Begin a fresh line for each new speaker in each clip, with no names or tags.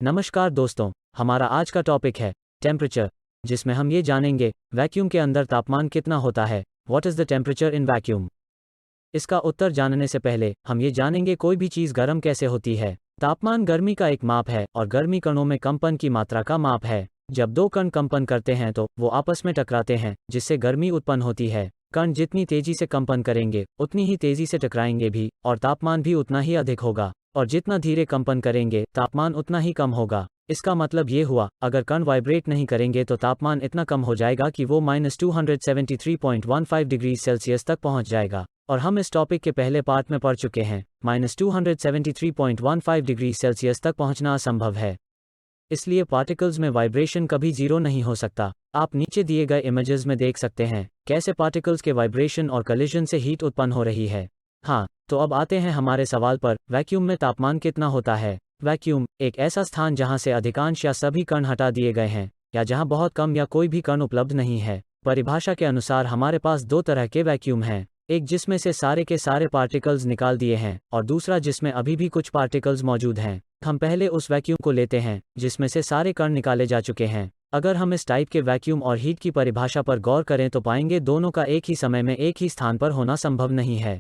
नमस्कार दोस्तों, हमारा आज का टॉपिक है टेम्परेचर, जिसमें हम ये जानेंगे वैक्यूम के अंदर तापमान कितना होता है। What is the temperature in vacuum. इसका उत्तर जानने से पहले हम ये जानेंगे कोई भी चीज़ गर्म कैसे होती है। तापमान गर्मी का एक माप है और गर्मी कणों में कंपन की मात्रा का माप है। जब दो कण कंपन करते हैं तो वो आपस में टकराते हैं, जिससे गर्मी उत्पन्न होती है। कण जितनी तेजी से कंपन करेंगे उतनी ही तेजी से टकराएंगे भी, और तापमान भी उतना ही अधिक होगा। और जितना धीरे कंपन करेंगे तापमान उतना ही कम होगा। इसका मतलब ये हुआ, अगर कण वाइब्रेट नहीं करेंगे तो तापमान इतना कम हो जाएगा कि वो -273.15 डिग्री सेल्सियस तक पहुंच जाएगा। और हम इस टॉपिक के पहले पार्ट में पढ़ चुके हैं, -273.15 डिग्री सेल्सियस तक पहुंचना असंभव है। इसलिए पार्टिकल्स में वाइब्रेशन कभी जीरो नहीं हो सकता। आप नीचे दिए गए इमेजेस में देख सकते हैं कैसे पार्टिकल्स के वाइब्रेशन और कलिजन से हीट उत्पन्न हो रही है। हाँ, तो अब आते हैं हमारे सवाल पर, वैक्यूम में तापमान कितना होता है। वैक्यूम एक ऐसा स्थान जहां से अधिकांश या सभी कण हटा दिए गए हैं, या जहां बहुत कम या कोई भी कण उपलब्ध नहीं है। परिभाषा के अनुसार हमारे पास दो तरह के वैक्यूम हैं, एक जिसमें से सारे के सारे पार्टिकल्स निकाल दिए हैं और दूसरा जिसमें अभी भी कुछ पार्टिकल्स मौजूद हैं। हम पहले उस वैक्यूम को लेते हैं जिसमें से सारे कण निकाले जा चुके हैं। अगर हम इस टाइप के वैक्यूम और हीट की परिभाषा पर गौर करें तो पाएंगे दोनों का एक ही समय में एक ही स्थान पर होना संभव नहीं है,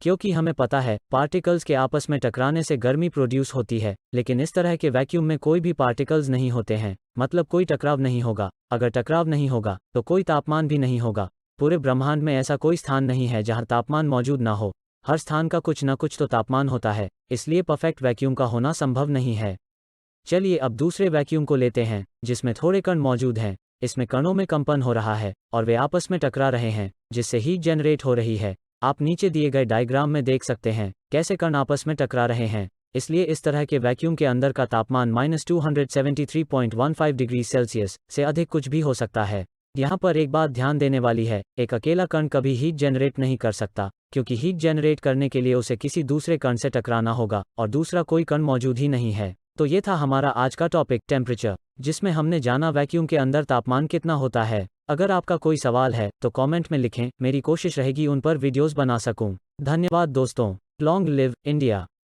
क्योंकि हमें पता है पार्टिकल्स के आपस में टकराने से गर्मी प्रोड्यूस होती है, लेकिन इस तरह के वैक्यूम में कोई भी पार्टिकल्स नहीं होते हैं, मतलब कोई टकराव नहीं होगा। अगर टकराव नहीं होगा तो कोई तापमान भी नहीं होगा। पूरे ब्रह्मांड में ऐसा कोई स्थान नहीं है जहां तापमान मौजूद ना हो। हर स्थान का कुछ न कुछ तो तापमान होता है, इसलिए परफेक्ट वैक्यूम का होना संभव नहीं है। चलिए अब दूसरे वैक्यूम को लेते हैं जिसमें थोड़े कण मौजूद हैं। इसमें कणों में कंपन हो रहा है और वे आपस में टकरा रहे हैं, जिससे हीट जनरेट हो रही है। आप नीचे दिए गए डायग्राम में देख सकते हैं कैसे कण आपस में टकरा रहे हैं। इसलिए इस तरह के वैक्यूम के अंदर का तापमान -273.15 डिग्री सेल्सियस से अधिक कुछ भी हो सकता है। यहाँ पर एक बात ध्यान देने वाली है, एक अकेला कण कभी हीट जनरेट नहीं कर सकता, क्योंकि हीट जनरेट करने के लिए उसे किसी दूसरे कण से टकराना होगा और दूसरा कोई कण मौजूद ही नहीं है। तो ये था हमारा आज का टॉपिक टेम्परेचर, जिसमें हमने जाना वैक्यूम के अंदर तापमान कितना होता है। अगर आपका कोई सवाल है तो कमेंट में लिखें, मेरी कोशिश रहेगी उन पर वीडियोस बना सकूं। धन्यवाद दोस्तों। Long live India.